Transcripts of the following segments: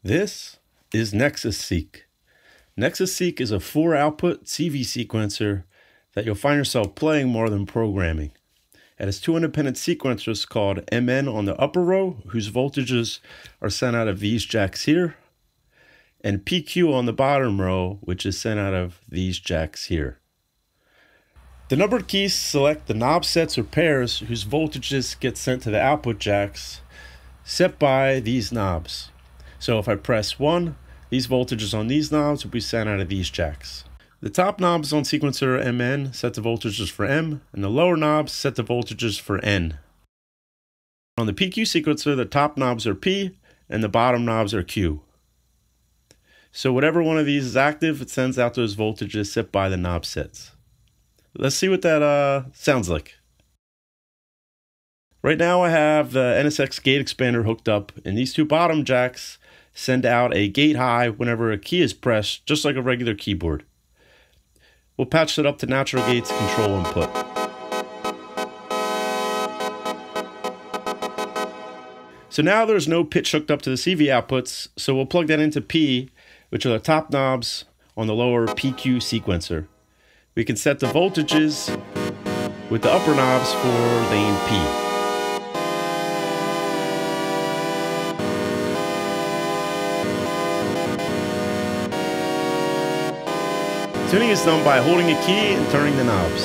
This is NEXUS SEQ. NEXUS SEQ is a 4-output CV sequencer that you'll find yourself playing more than programming. It has two independent sequencers called MN on the upper row, whose voltages are sent out of these jacks here, and PQ on the bottom row, which is sent out of these jacks here. The numbered keys select the knob sets or pairs whose voltages get sent to the output jacks set by these knobs. So if I press 1, these voltages on these knobs will be sent out of these jacks. The top knobs on sequencer MN set the voltages for M, and the lower knobs set the voltages for N. On the PQ sequencer, the top knobs are P, and the bottom knobs are Q. So whatever one of these is active, it sends out those voltages set by the knob sets. Let's see what that sounds like. Right now I have the NSX gate expander hooked up, and these two bottom jacks send out a gate high whenever a key is pressed, just like a regular keyboard. We'll patch it up to natural gate's control input. So now there's no pitch hooked up to the CV outputs, so we'll plug that into P, which are the top knobs on the lower PQ sequencer. We can set the voltages with the upper knobs for lane P. Tuning is done by holding a key and turning the knobs,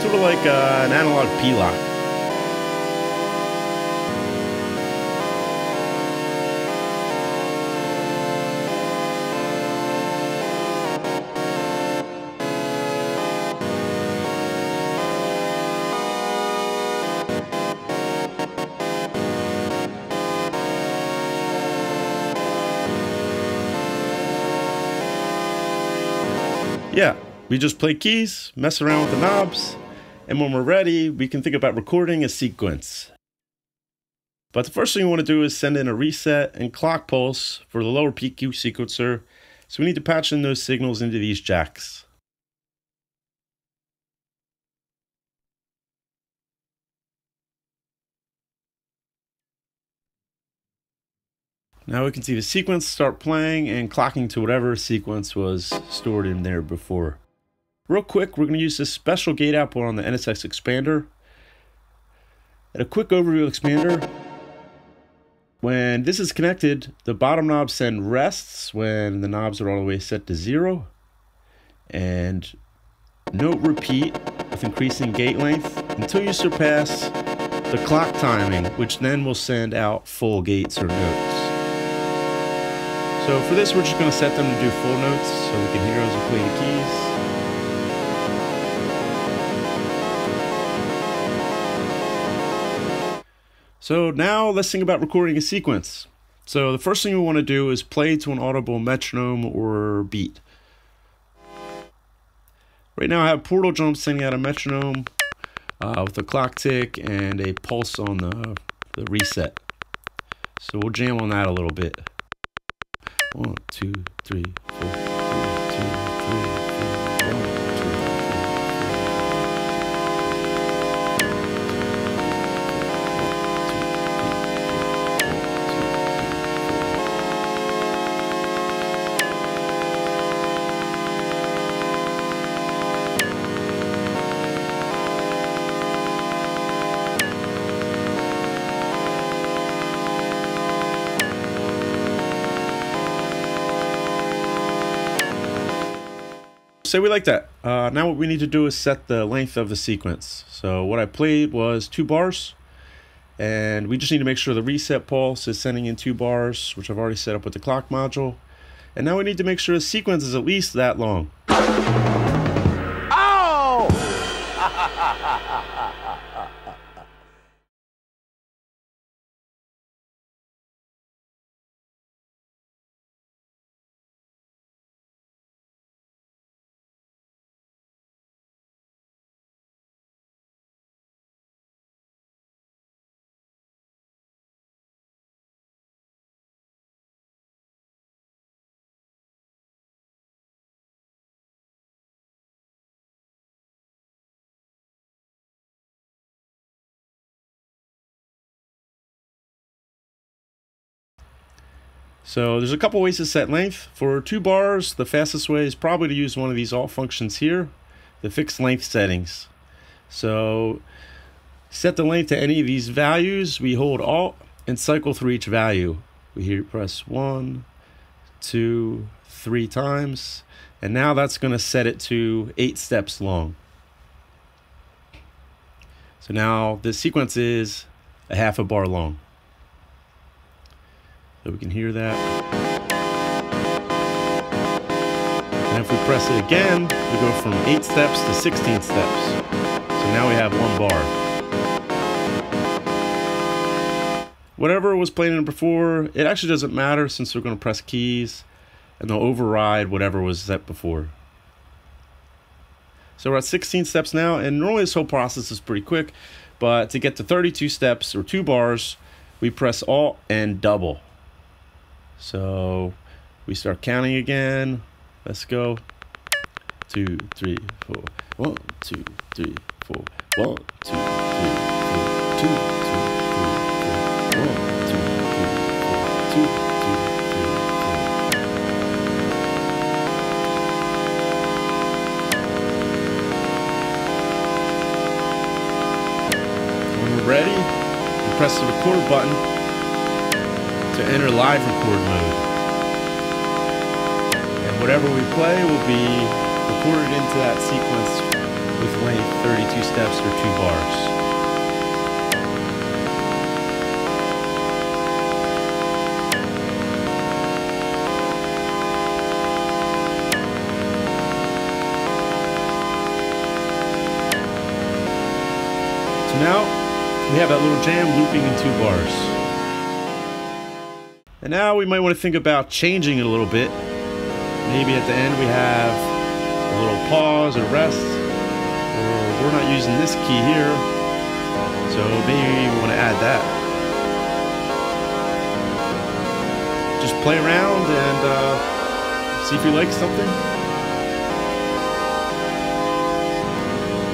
sort of like an analog P-lock. Yeah, we just play keys, mess around with the knobs, and when we're ready, we can think about recording a sequence. But the first thing we want to do is send in a reset and clock pulse for the lower PQ sequencer, so we need to patch in those signals into these jacks. Now we can see the sequence start playing and clocking to whatever sequence was stored in there before. Real quick, we're going to use this special gate output on the NSX expander. And a quick overview of the expander. When this is connected, the bottom knobs send rests when the knobs are all the way set to 0. And note repeat with increasing gate length until you surpass the clock timing, which then will send out full gates or notes. So for this, we're just going to set them to do full notes so we can hear as we play the keys. So now let's think about recording a sequence. So the first thing we want to do is play to an audible metronome or beat. Right now I have portal jumps sending out a metronome with a clock tick and a pulse on the reset. So we'll jam on that a little bit. 1, 2, 3, 4, 1, 2, 3, 4, 1, 2, Say we like that. Now what we need to do is set the length of the sequence. So what I played was 2 bars, and we just need to make sure the reset pulse is sending in 2 bars, which I've already set up with the clock module. And now we need to make sure the sequence is at least that long. So there's a couple ways to set length. For 2 bars, the fastest way is probably to use one of these alt functions here, the fixed length settings. So set the length to any of these values. We hold alt and cycle through each value. We here press 1, 2, 3 times, and now that's going to set it to 8 steps long. So now this sequence is a half a bar long. So we can hear that. And if we press it again, we go from 8 steps to 16 steps. So now we have 1 bar. Whatever was playing in before, it actually doesn't matter since we're going to press keys and they'll override whatever was set before. So we're at 16 steps now, and normally this whole process is pretty quick, but to get to 32 steps or 2 bars, we press alt and double. So we start counting again. Let's go. 2, 3, 4. 1, 2, 3, 4. 1, 2, 3, 4. 2, 2, 3, 4. 1, 2, 3, 4. 2, 2, 3, 4. When we're ready, we press the record button to enter live record mode. And whatever we play will be recorded into that sequence with length 32 steps or 2 bars. So now we have that little jam looping in 2 bars. And now we might want to think about changing it a little bit. Maybe at the end we have a little pause or rest, or we're not using this key here, so maybe we want to add that. Just play around and see if you like something.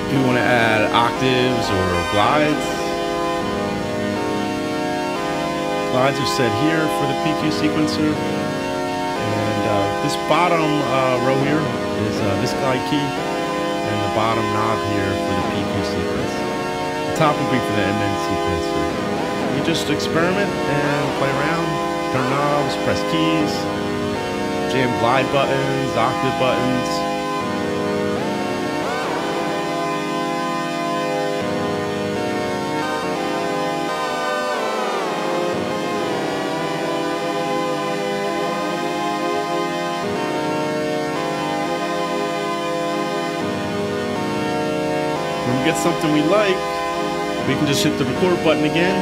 If you want to add octaves or glides. Glides are set here for the PQ sequencer, and this bottom row here is this glide key, and the bottom knob here for the PQ sequence. The top will be for the MN sequencer. You just experiment and play around, turn knobs, press keys, jam glide buttons, octave buttons. When we get something we like, we can just hit the record button again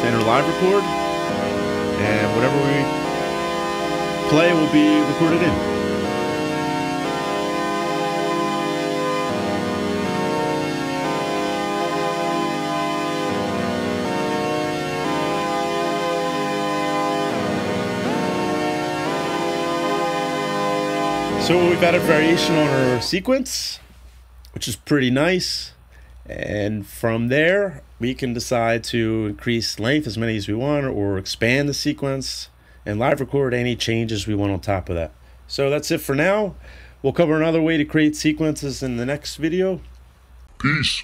to enter live record, and whatever we play will be recorded in. So we've got a variation on our sequence, which is pretty nice, and from there we can decide to increase length as many as we want or expand the sequence and live record any changes we want on top of that. So that's it for now. We'll cover another way to create sequences in the next video. Peace.